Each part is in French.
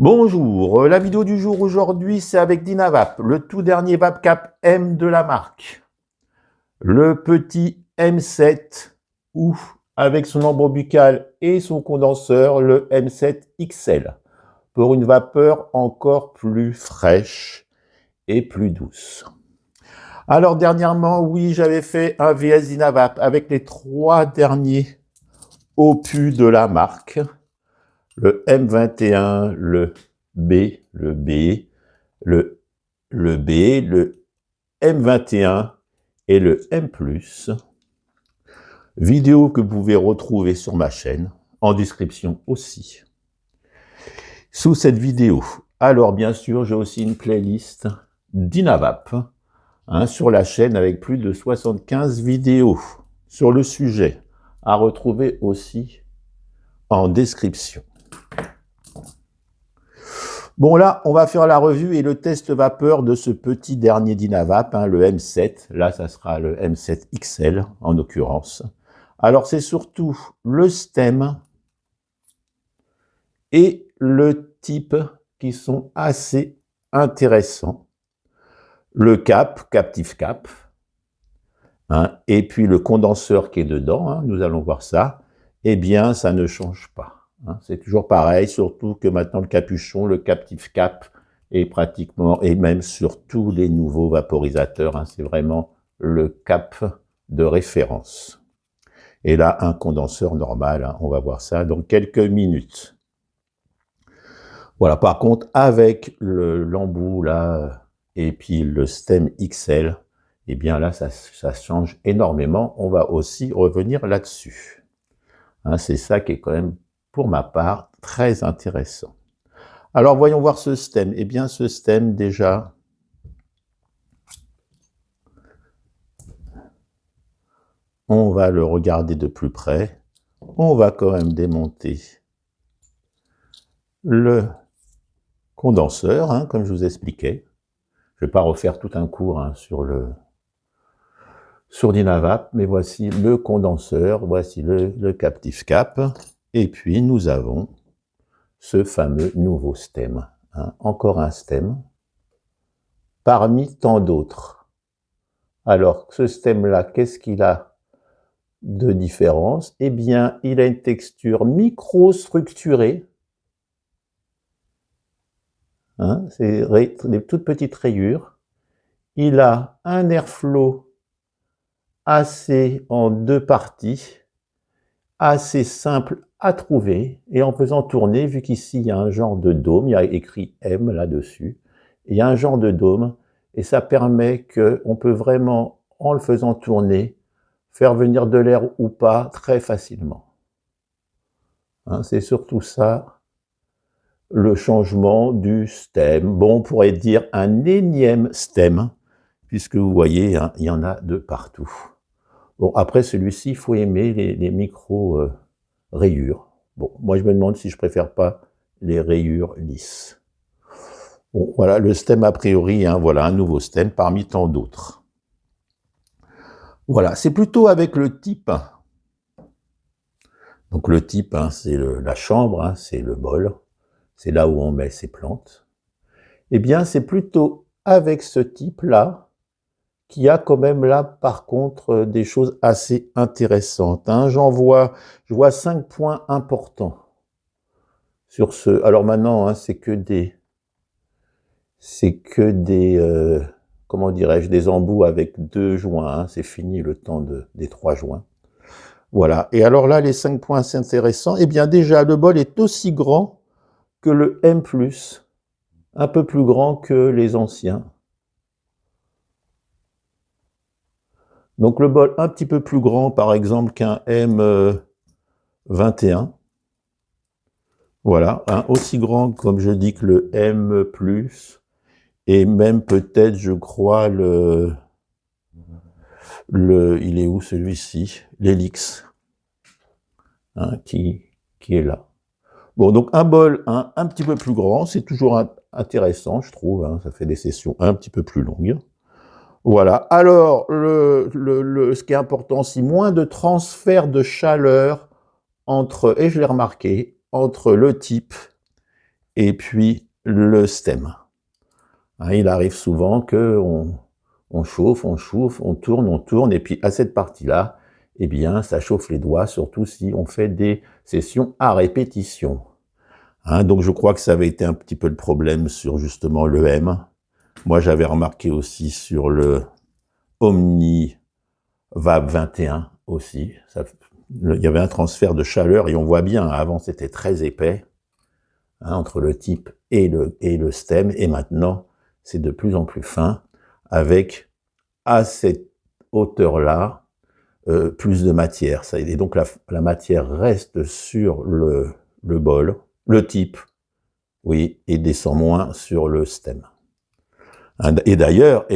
Bonjour, la vidéo du jour aujourd'hui c'est avec Dynavap, le tout dernier VapCap M de la marque. Le petit M7 ou avec son embout buccal et son condenseur, le M7 XL, pour une vapeur encore plus fraîche et plus douce. Alors dernièrement, oui, j'avais fait un VS Dynavap avec les 3 derniers opus de la marque, le M21, le B, le B, le M21 et le M+. Vidéo que vous pouvez retrouver sur ma chaîne, en description aussi. Sous cette vidéo, alors bien sûr, j'ai aussi une playlist Dynavap sur la chaîne avec plus de 75 vidéos sur le sujet, à retrouver aussi en description. Bon là, on va faire la revue et le test vapeur de ce petit dernier Dynavap, le M7. Là, ça sera le M7 XL en l'occurrence. Alors, c'est surtout le stem et le type qui sont assez intéressants. Le cap, Captive Cap, et puis le condenseur qui est dedans, nous allons voir ça. Eh bien, ça ne change pas. C'est toujours pareil, surtout que maintenant le capuchon, le Captive Cap, est pratiquement, et même sur tous les nouveaux vaporisateurs, c'est vraiment le cap de référence. Et là, un condenseur normal, on va voir ça dans quelques minutes. Voilà, par contre, avec l'embout là, et puis le stem XL, eh bien là, ça change énormément. On va aussi revenir là-dessus. C'est ça qui est quand même, pour ma part, très intéressant. Alors, voyons voir ce stem. Eh bien, ce stem, déjà, on va le regarder de plus près. On va quand même démonter le condenseur, comme je vous expliquais. Je ne vais pas refaire tout un cours sur Dynavap, mais voici le condenseur, voici le Captive Cap. Et puis, nous avons ce fameux nouveau stem. Encore un stem, parmi tant d'autres. Alors, ce stem-là, qu'est-ce qu'il a de différence? Eh bien, il a une texture microstructurée. C'est des toutes petites rayures. Il a un airflow assez en 2 parties, assez simple à trouver, et en faisant tourner, vu qu'ici il y a un genre de dôme, il y a écrit M là-dessus, il y a un genre de dôme, et ça permet qu'on peut vraiment, en le faisant tourner, faire venir de l'air ou pas très facilement. C'est surtout ça, le changement du stem. Bon, on pourrait dire un énième stem, puisque vous voyez, il y en a de partout. Bon, après celui-ci, il faut aimer les micro-rayures. Bon, moi je me demande si je préfère pas les rayures lisses. Bon, voilà le stem a priori, voilà un nouveau stem parmi tant d'autres. Voilà, c'est plutôt avec le type. Donc le type, c'est la chambre, c'est le bol, c'est là où on met ses plantes. Eh bien, c'est plutôt avec ce type-là qu'il y a quand même là, par contre, des choses assez intéressantes. Je vois 5 points importants sur ce. Alors maintenant, c'est que des, comment dirais-je, des embouts avec 2 joints. C'est fini le temps des 3 joints. Voilà. Et alors là, les 5 points assez intéressants. Eh bien, déjà, le bol est aussi grand que le M+, un peu plus grand que les anciens. Donc le bol un petit peu plus grand, par exemple, qu'un M21. Voilà, aussi grand, comme je dis, que le M+, et même peut-être, je crois, il est où celui-ci? L'Helix, qui est là. Bon, donc un bol un petit peu plus grand, c'est toujours intéressant, je trouve, ça fait des sessions un petit peu plus longues. Voilà, alors, ce qui est important, c'est moins de transfert de chaleur entre, et je l'ai remarqué, entre le type et puis le stem. Hein, il arrive souvent on chauffe, on tourne, et puis à cette partie-là, eh bien, ça chauffe les doigts, surtout si on fait des sessions à répétition. Hein, donc je crois que ça avait été un petit peu le problème sur justement le M. Moi, j'avais remarqué aussi sur le Omni VAB 21 aussi. Il y avait un transfert de chaleur et on voit bien, avant c'était très épais, hein, entre le type et le stem, et maintenant c'est de plus en plus fin, avec à cette hauteur-là plus de matière. Et donc la matière reste sur le bol, le type, oui, et descend moins sur le stem. Et d'ailleurs,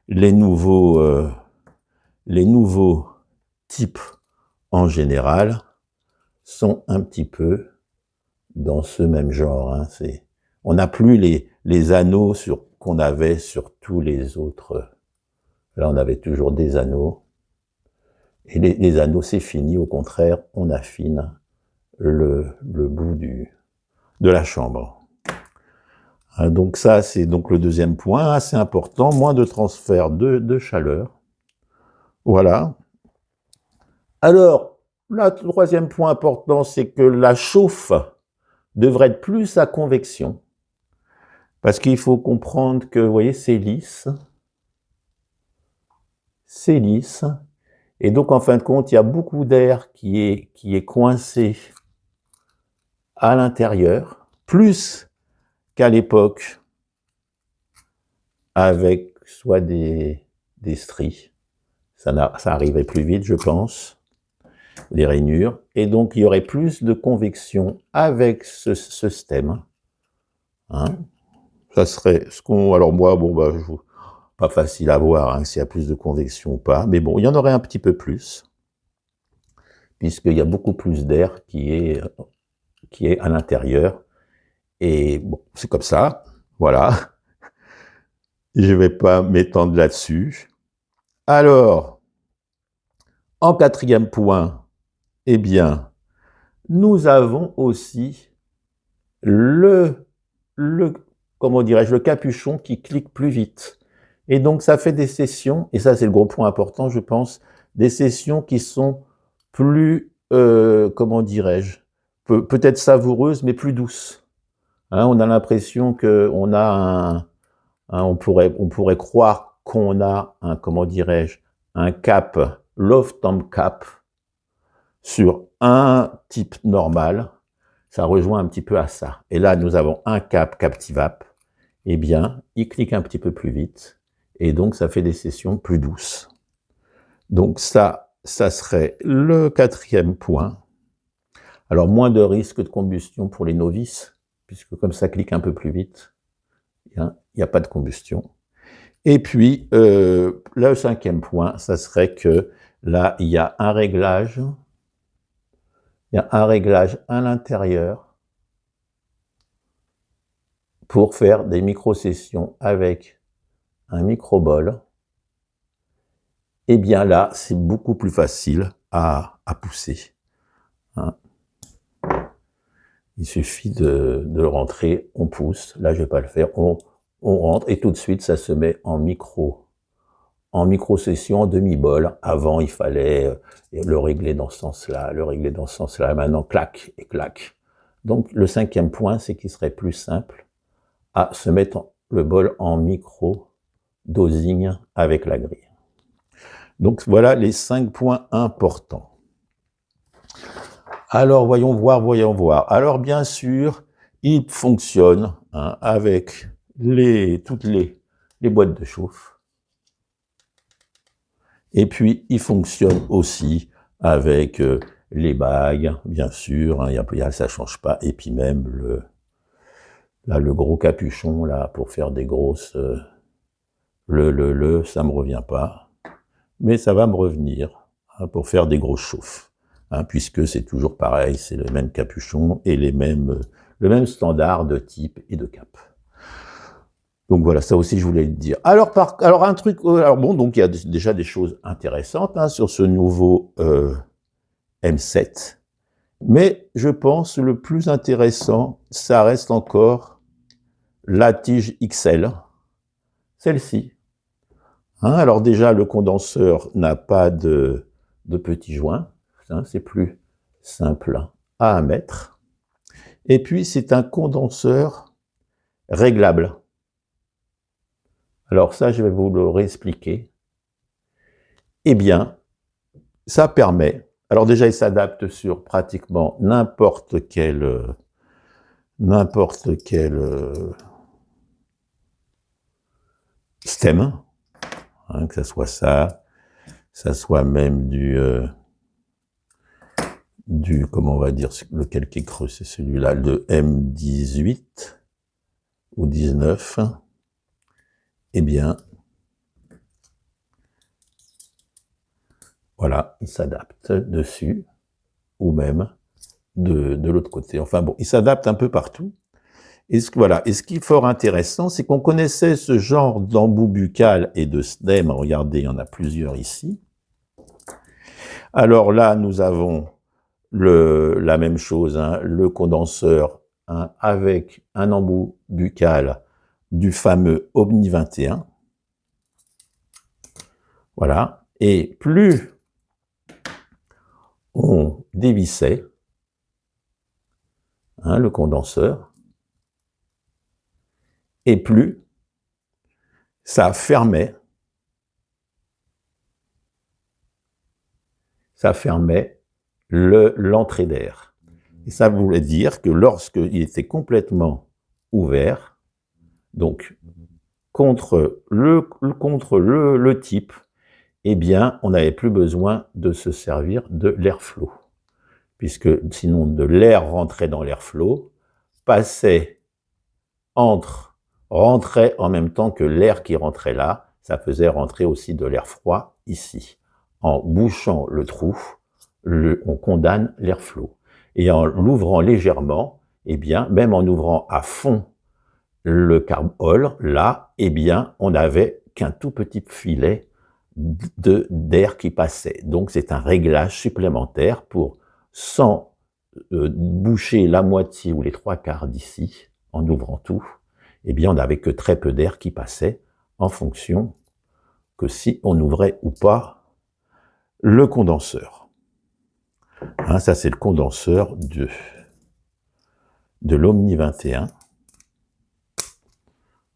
les nouveaux types en général sont un petit peu dans ce même genre. Hein. On n'a plus les anneaux qu'on avait sur tous les autres. Là, on avait toujours des anneaux. Et les anneaux, c'est fini. Au contraire, on affine le bout de la chambre. Donc ça, c'est donc le deuxième point, assez important, moins de transfert de chaleur. Voilà. Alors, le troisième point important, c'est que la chauffe devrait être plus à convection. Parce qu'il faut comprendre que, vous voyez, c'est lisse. C'est lisse. Et donc, en fin de compte, il y a beaucoup d'air qui est coincé à l'intérieur, plus qu'à l'époque, avec soit des stries. Ça arrivait plus vite, je pense, des rainures. Et donc, il y aurait plus de convection avec ce stem. Hein. Ça serait ce qu'on... Alors moi, bon, bah, pas facile à voir hein, s'il y a plus de convection ou pas. Mais bon, il y en aurait un petit peu plus, puisqu'il y a beaucoup plus d'air qui est à l'intérieur. Et bon, c'est comme ça. Voilà. Je ne vais pas m'étendre là-dessus. Alors, en quatrième point, eh bien, nous avons aussi comment dirais-je, le capuchon qui clique plus vite. Et donc, ça fait des sessions, et ça, c'est le gros point important, je pense, des sessions qui sont plus, comment dirais-je, peut-être savoureuses, mais plus douces. Hein, on a l'impression qu'on a on pourrait croire qu'on a comment dirais-je, un cap, love tom cap, sur un type normal. Ça rejoint un petit peu à ça. Et là, nous avons un cap Captivap. Eh bien, il clique un petit peu plus vite. Et donc, ça fait des sessions plus douces. Donc ça serait le quatrième point. Alors, moins de risque de combustion pour les novices, puisque comme ça clique un peu plus vite, il n'y a pas de combustion. Et puis, le cinquième point, ça serait que là, il y a un réglage. Il y a un réglage à l'intérieur pour faire des micro-sessions avec un micro-bol. Et bien là, c'est beaucoup plus facile à pousser. Hein. Il suffit de le rentrer, on pousse. Là, je ne vais pas le faire. On rentre et tout de suite, ça se met en micro-session, en demi-bol. Avant, il fallait le régler dans ce sens-là, le régler dans ce sens-là. Maintenant, clac et clac. Donc, le cinquième point, c'est qu'il serait plus simple à se mettre le bol en micro-dosing avec la grille. Donc, voilà les 5 points importants. Alors, voyons voir. Alors, bien sûr, il fonctionne hein, avec toutes les boîtes de chauffe. Et puis, il fonctionne aussi avec les bagues, bien sûr. Hein, ça ne change pas. Et puis même le gros capuchon, là, pour faire des grosses... ça ne me revient pas. Mais ça va me revenir hein, pour faire des grosses chauffes. Hein, puisque c'est toujours pareil, c'est le même capuchon et le même standard de type et de cap. Donc voilà, ça aussi je voulais le dire. Alors un truc, donc il y a déjà des choses intéressantes hein, sur ce nouveau M7. Mais je pense le plus intéressant, ça reste encore la tige XL, celle-ci. Hein, alors déjà, le condenseur n'a pas de petits joints, hein, c'est plus simple à mettre. Et puis, c'est un condenseur réglable. Alors ça, je vais vous le réexpliquer. Eh bien, ça permet, alors déjà, il s'adapte sur pratiquement n'importe quel stem, hein, que ça soit ça soit même comment on va dire, lequel qui est creux, c'est celui-là, le M18 ou 19, eh bien, voilà, il s'adapte dessus, ou même de l'autre côté. Enfin bon, il s'adapte un peu partout. Et ce qui est fort intéressant, c'est qu'on connaissait ce genre d'embout buccal et de stem. Regardez, il y en a plusieurs ici. Alors là, nous avons la même chose, hein, le condenseur, hein, avec un embout buccal du fameux Omni 21. Voilà. Et plus on dévissait, hein, le condenseur, et plus ça fermait l'entrée d'air. Et ça voulait dire que lorsqu'il était complètement ouvert, donc contre le type, eh bien, on n'avait plus besoin de se servir de l'airflow, puisque sinon de l'air rentrait dans l'airflow, rentrait en même temps que l'air qui rentrait là, ça faisait rentrer aussi de l'air froid ici. En bouchant le trou, on condamne l'airflow. Et en l'ouvrant légèrement, eh bien, même en ouvrant à fond le carbone, là, eh bien, on n'avait qu'un tout petit filet d'air qui passait. Donc, c'est un réglage supplémentaire pour, sans boucher la moitié ou les 3/4 d'ici, en ouvrant tout, eh bien, on n'avait que très peu d'air qui passait en fonction que si on ouvrait ou pas le condenseur. Hein, ça, c'est le condenseur de l'Omni 21.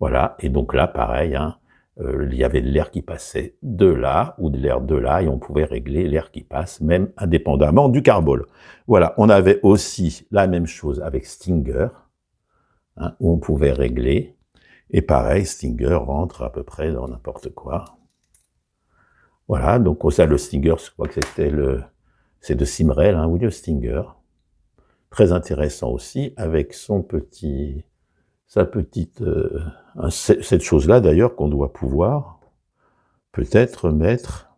Voilà, et donc là, pareil, hein, il y avait de l'air qui passait de là, ou de l'air de là, et on pouvait régler l'air qui passe, même indépendamment du carbone. Voilà, on avait aussi la même chose avec Stinger, hein, où on pouvait régler, et pareil, Stinger rentre à peu près dans n'importe quoi. Voilà, donc ça, le Stinger, je crois que c'est de Simrel, hein, oui, le Stinger. Très intéressant aussi, avec cette chose-là d'ailleurs qu'on doit pouvoir peut-être mettre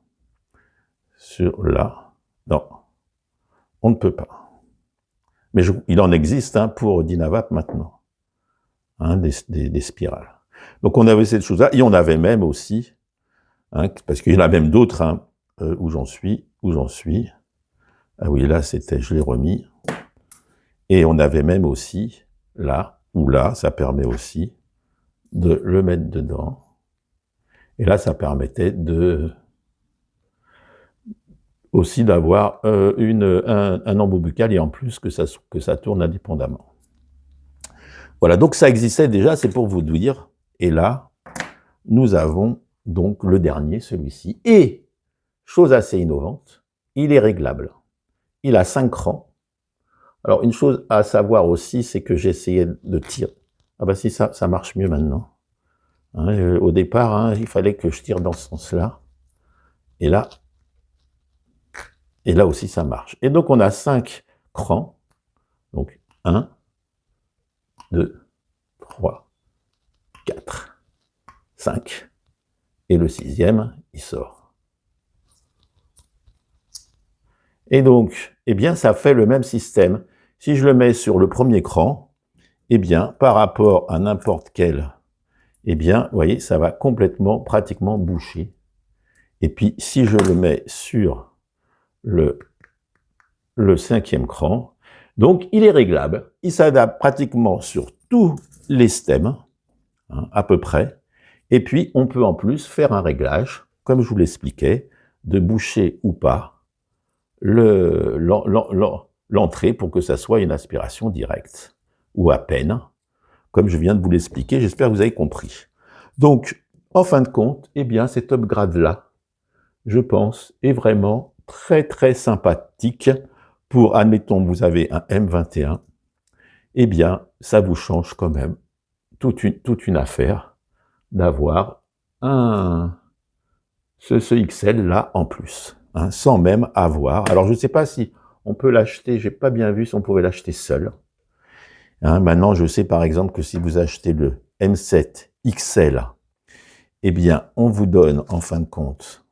sur là. Non, on ne peut pas. Mais il en existe, hein, pour Dynavap maintenant, hein, des spirales. Donc on avait cette chose-là, et on avait même aussi, hein, parce qu'il y en a même d'autres, hein, où j'en suis. Ah oui, là c'était, je l'ai remis. Et on avait même aussi là, ou là, ça permet aussi de le mettre dedans. Et là, ça permettait aussi d'avoir un embout buccal, et en plus que ça tourne indépendamment. Voilà, donc ça existait déjà, c'est pour vous dire. Et là, nous avons donc le dernier, celui-ci. Et, chose assez innovante, il est réglable. Il a 5 crans. Alors, une chose à savoir aussi, c'est que j'ai essayé de tirer. Ah bah si, ça marche mieux maintenant. Hein, au départ, hein, il fallait que je tire dans ce sens-là. Et là aussi, ça marche. Et donc, on a 5 crans. Donc, 1, 2, 3, 4, 5. Et le 6e, il sort. Et donc, eh bien, ça fait le même système. Si je le mets sur le premier cran, eh bien, par rapport à n'importe quel, eh bien, vous voyez, ça va pratiquement boucher. Et puis, si je le mets sur le 5e cran, Donc, il est réglable. Il s'adapte pratiquement sur tous les stems, hein, à peu près. Et puis, on peut en plus faire un réglage, comme je vous l'expliquais, de boucher ou pas l'entrée pour que ça soit une aspiration directe, ou à peine, comme je viens de vous l'expliquer. J'espère que vous avez compris. Donc, en fin de compte, eh bien, cet upgrade-là, je pense, est vraiment très, très sympathique pour, admettons, vous avez un M21, eh bien, ça vous change quand même toute une affaire d'avoir ce XL-là en plus, hein, sans même avoir. Alors, je ne sais pas si on peut l'acheter, j'ai pas bien vu si on pouvait l'acheter seul. Hein, maintenant, je sais par exemple que si vous achetez le M7 XL, eh bien, on vous donne en fin de compte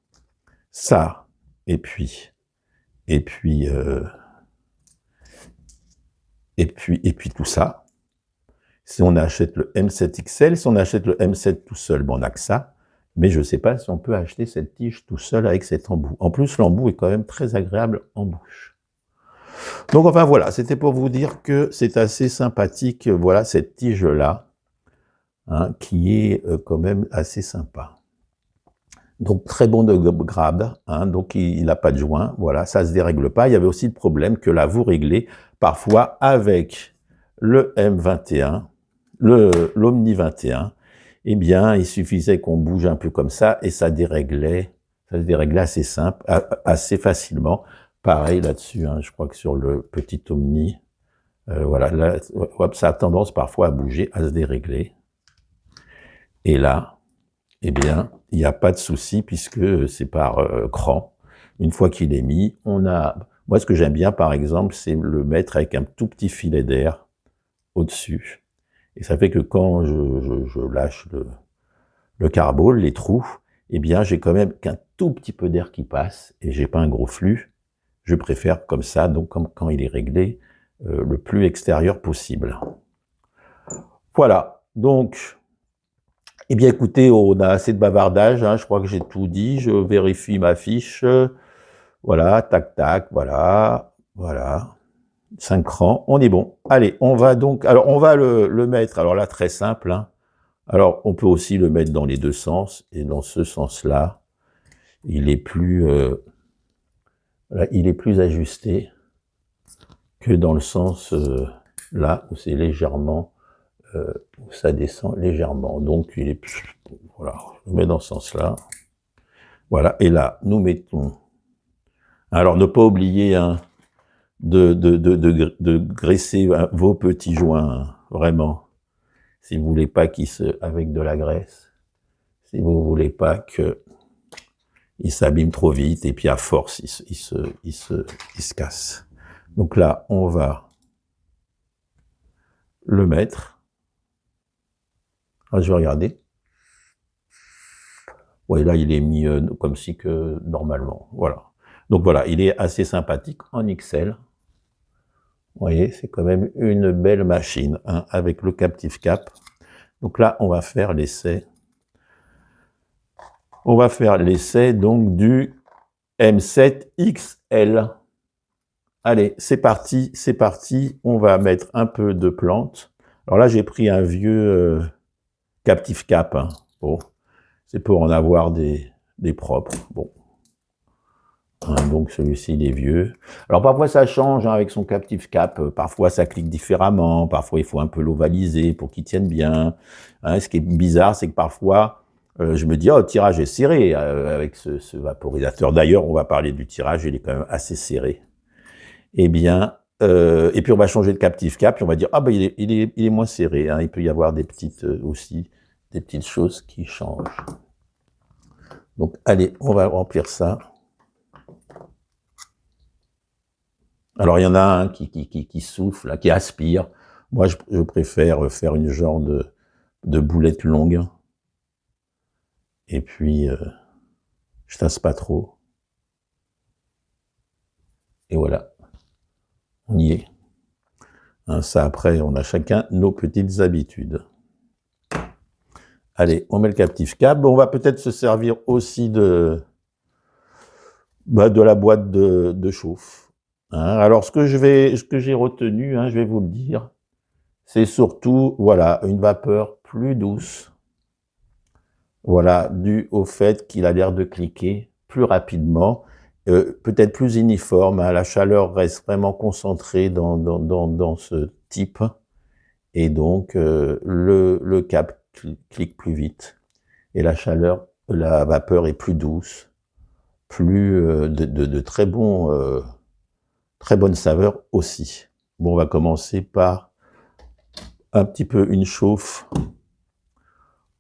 ça, et puis tout ça. Si on achète le M7 XL, si on achète le M7 tout seul, bon, on n'a que ça. Mais je ne sais pas si on peut acheter cette tige tout seul avec cet embout. En plus, l'embout est quand même très agréable en bouche. Donc, enfin, voilà, c'était pour vous dire que c'est assez sympathique, voilà, cette tige-là, hein, qui est quand même assez sympa. Donc, très bon de grade, hein, donc il n'a pas de joint, voilà, ça ne se dérègle pas. Il y avait aussi le problème que là, vous réglez parfois avec le M21, l'Omni 21, eh bien, il suffisait qu'on bouge un peu comme ça et ça se déréglait assez simple, assez facilement. Pareil là-dessus, hein, je crois que sur le petit Omni, voilà, là, ça a tendance parfois à bouger, à se dérégler. Et là, eh bien, il n'y a pas de souci puisque c'est par cran. Une fois qu'il est mis, on a... Moi, ce que j'aime bien, par exemple, c'est le mettre avec un tout petit filet d'air au-dessus. Et ça fait que quand je lâche le carbone, les trous, eh bien, j'ai quand même qu'un tout petit peu d'air qui passe et j'ai pas un gros flux. Je préfère comme ça, donc comme quand il est réglé, le plus extérieur possible. Voilà. Donc, eh bien, écoutez, on a assez de bavardage, hein, je crois que j'ai tout dit. Je vérifie ma fiche. Voilà, tac, tac, voilà, voilà. 5 rangs, on est bon. Allez, on va donc, alors on va le mettre, alors là, très simple, hein. Alors, on peut aussi le mettre dans les deux sens, et dans ce sens-là, il est plus ajusté que dans le sens là, où c'est légèrement, où ça descend légèrement. Donc, il est, voilà, je le mets dans ce sens-là. Voilà, et là, nous mettons, alors ne pas oublier, hein, de graisser vos petits joints, hein, vraiment. Si vous voulez pas qu'ils se, avec de la graisse, si vous voulez pas que il s'abîme trop vite, et puis à force, il se casse. Donc là, on va le mettre. Ah, je vais regarder. Ouais, là, il est mis comme si que normalement. Voilà. Donc voilà, il est assez sympathique en XL. Vous voyez, c'est quand même une belle machine, hein, avec le captive cap. Donc là, on va faire l'essai. On va faire l'essai donc du M7 XL. Allez, c'est parti, c'est parti. On va mettre un peu de plante. Alors là, j'ai pris un vieux captive cap. Hein. Bon, c'est pour en avoir des propres. Bon. Hein, donc celui-ci, il est vieux. Alors parfois, ça change hein, avec son captive cap. Parfois, ça clique différemment. Parfois, il faut un peu l'ovaliser pour qu'il tienne bien. Hein, ce qui est bizarre, c'est que parfois, je me dis, oh, le tirage est serré avec ce vaporisateur. D'ailleurs, on va parler du tirage, il est quand même assez serré. Eh bien, et puis on va changer de captive cap, et on va dire, ah ben il est moins serré. Hein, il peut y avoir des petites aussi, des petites choses qui changent. Donc, allez, on va remplir ça. Alors, il y en a un qui souffle, là, qui aspire. Moi, je préfère faire une genre de boulette longue. Et puis, je tasse pas trop. Et voilà. On y est. Hein, ça, après, on a chacun nos petites habitudes. Allez, on met le captive cap. On va peut-être se servir aussi de la boîte de chauffe. Alors, ce que j'ai retenu, je vais vous le dire, c'est surtout, voilà, une vapeur plus douce. Voilà, dû au fait qu'il a l'air de cliquer plus rapidement, peut-être plus uniforme, la chaleur reste vraiment concentrée dans ce type et donc le cap clique plus vite et la vapeur est plus douce, plus de très bonne saveur aussi. Bon, on va commencer par un petit peu une chauffe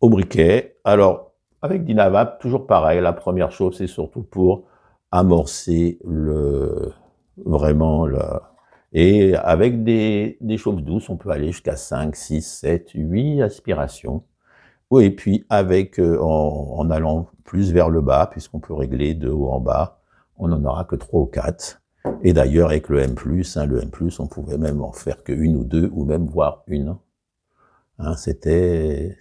au briquet. Alors, avec Dynavap, toujours pareil, la première chose, c'est surtout pour amorcer Et avec des chauffes douces, on peut aller jusqu'à 5, 6, 7, 8 aspirations. Oui, et puis avec, en allant plus vers le bas, puisqu'on peut régler de haut en bas, on n'en aura que 3 ou 4. Et d'ailleurs, avec le M+, on pouvait même en faire que une ou deux, ou même voire une. C'était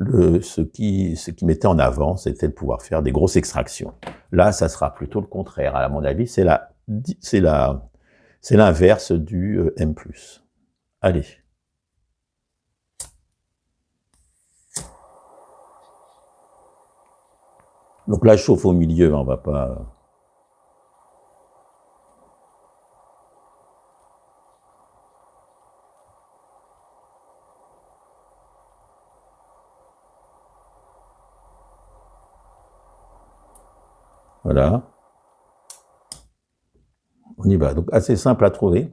ce qui mettait en avant, c'était de pouvoir faire des grosses extractions. Là, ça sera plutôt le contraire. À mon avis, c'est l'inverse du M+. Allez. Donc là, je chauffe au milieu, on va pas... Voilà. On y va. Donc assez simple à trouver.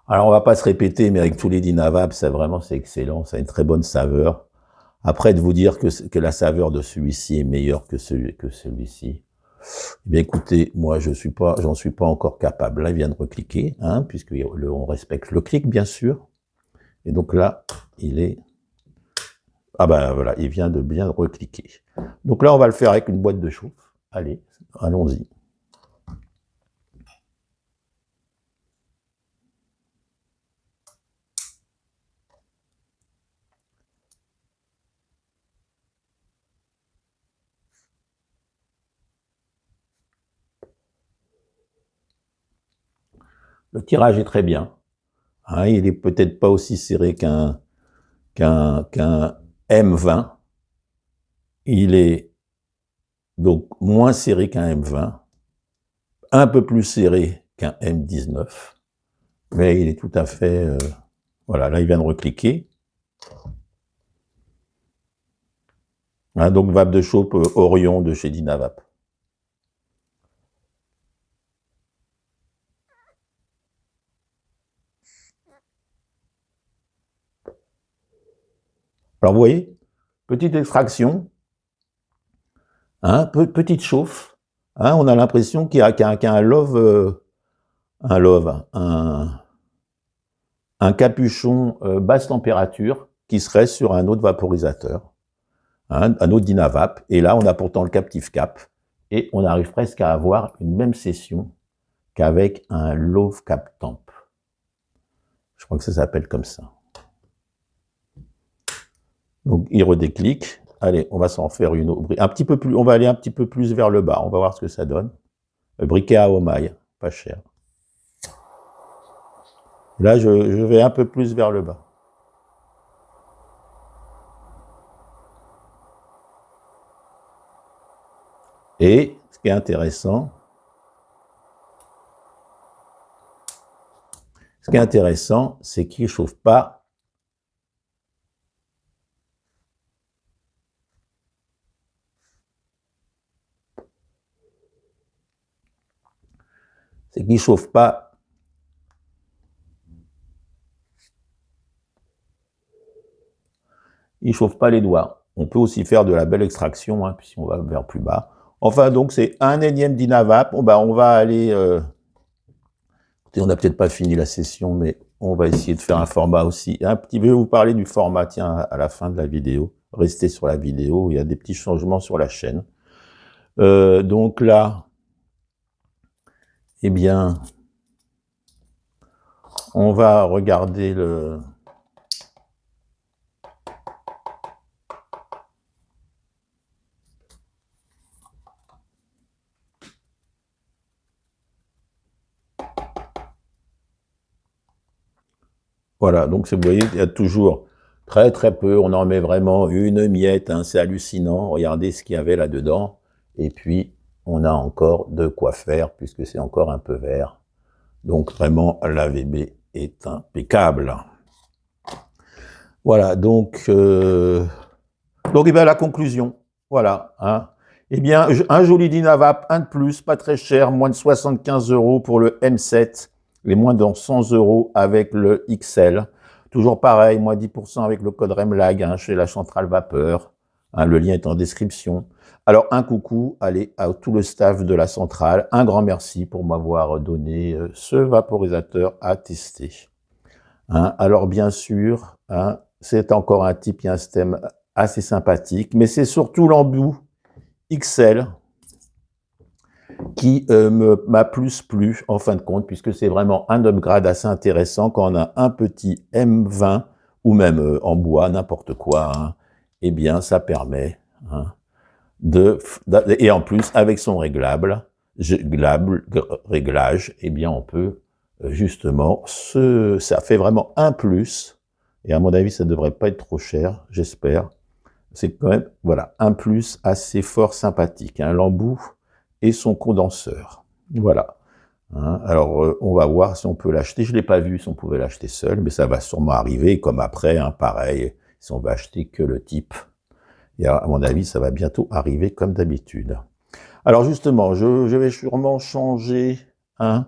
Alors on va pas se répéter, mais avec tous les Dynavap, c'est excellent, ça a une très bonne saveur. Après, de vous dire que la saveur de celui-ci est meilleure que celui-ci, eh bien écoutez, moi j'en suis pas encore capable. Là, il vient de recliquer, on respecte le clic bien sûr. Et donc là, il est... Ah ben voilà, il vient de bien recliquer. Donc là, on va le faire avec une boîte de chauffe. Allez, allons-y. Le tirage est très bien. Il est peut-être pas aussi serré qu'un M20. Il est donc moins serré qu'un M20, un peu plus serré qu'un M19, mais il est tout à fait... voilà, là il vient de recliquer. Donc vape de chauffe Orion de chez Dynavap. Alors vous voyez, petite extraction, petite chauffe, on a l'impression qu'il y a un capuchon basse température qui serait sur un autre vaporisateur, un autre Dynavap, et là on a pourtant le captif cap, et on arrive presque à avoir une même session qu'avec un low cap temp. Je crois que ça s'appelle comme ça. Donc il redéclique. Allez, on va s'en faire une autre. Un petit peu plus, on va aller un petit peu plus vers le bas. On va voir ce que ça donne. Le briquet à Omaï, pas cher. Là, je vais un peu plus vers le bas. Et ce qui est intéressant, c'est qu'il ne chauffe pas. C'est qu'il chauffe pas. Il chauffe pas les doigts. On peut aussi faire de la belle extraction, si on va vers plus bas. Enfin, donc c'est un énième Dynavap. On va aller... on n'a peut-être pas fini la session, mais on va essayer de faire un format aussi. Je vais vous parler du format, tiens, à la fin de la vidéo. Restez sur la vidéo, il y a des petits changements sur la chaîne. Donc là, eh bien, On va regarder le... Voilà, donc vous voyez, il y a toujours très très peu, on en met vraiment une miette, hein, c'est hallucinant, regardez ce qu'il y avait là-dedans, et puis on a encore de quoi faire, puisque c'est encore un peu vert. Donc vraiment, l'AVB est impeccable. Voilà, donc eh bien, la conclusion, voilà. Hein. Eh bien, un joli Dynavap, un de plus, pas très cher, moins de 75 € pour le M7, les moins de 100 € avec le XL. Toujours pareil, moins 10% avec le code REMLAG hein, chez la centrale vapeur. Hein, le lien est en description. Alors, un coucou, allez, à tout le staff de la centrale. Un grand merci pour m'avoir donné ce vaporisateur à tester. Hein, alors, bien sûr, hein, c'est encore un type et un système assez sympathique, mais c'est surtout l'embout XL qui m'a plus plu en fin de compte, puisque c'est vraiment un upgrade assez intéressant quand on a un petit M20 ou même en bois, n'importe quoi, hein, eh bien ça permet hein, et en plus avec son réglage, eh bien on peut justement, ça fait vraiment un plus, et à mon avis ça ne devrait pas être trop cher, j'espère. C'est quand même, voilà, un plus assez fort sympathique, hein, l'embout et son condenseur. Voilà. Hein, alors, on va voir si on peut l'acheter. Je ne l'ai pas vu si on pouvait l'acheter seul, mais ça va sûrement arriver, comme après, hein, pareil, si on va acheter que le type. Et à mon avis, ça va bientôt arriver comme d'habitude. Alors justement, je vais sûrement changer hein,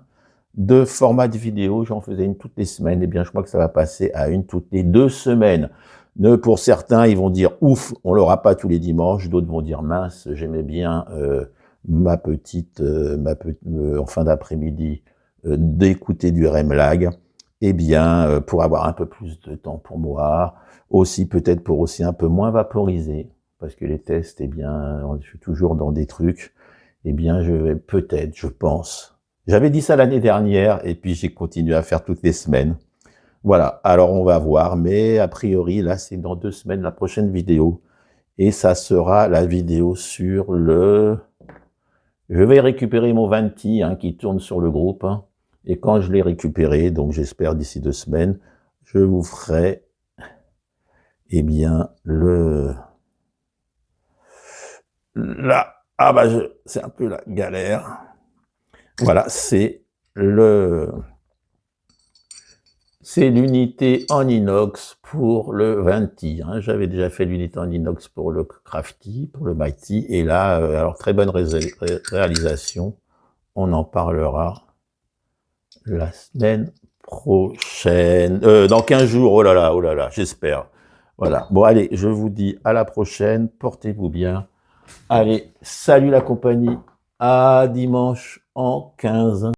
de format de vidéo. J'en faisais une toutes les semaines. Eh bien, je crois que ça va passer à une toutes les 2 semaines. Pour certains, ils vont dire « ouf, on l'aura pas tous les dimanches ». D'autres vont dire « mince, j'aimais bien ma petite, en fin d'après-midi, d'écouter du REMLAG ». Eh bien, pour avoir un peu plus de temps pour moi, aussi peut-être pour aussi un peu moins vaporiser, parce que les tests, eh bien, je suis toujours dans des trucs, eh bien, je vais peut-être, je pense. J'avais dit ça l'année dernière, et puis j'ai continué à faire toutes les semaines. Voilà, alors on va voir, mais a priori, là, c'est dans 2 semaines la prochaine vidéo. Et ça sera la vidéo sur le... Je vais récupérer mon Venti hein, qui tourne sur le groupe. Hein, et quand je l'ai récupéré, donc j'espère d'ici 2 semaines, je vous ferai, eh bien, là, ah bah, c'est un peu la galère. Voilà, c'est l'unité en inox pour le Venti. Hein. J'avais déjà fait l'unité en inox pour le Crafty, pour le Mighty. Et là, alors très bonne réalisation. On en parlera la semaine prochaine. Dans 15 jours, oh là là, j'espère. Voilà. Bon, allez, je vous dis à la prochaine. Portez-vous bien. Allez, salut la compagnie. À dimanche en 15.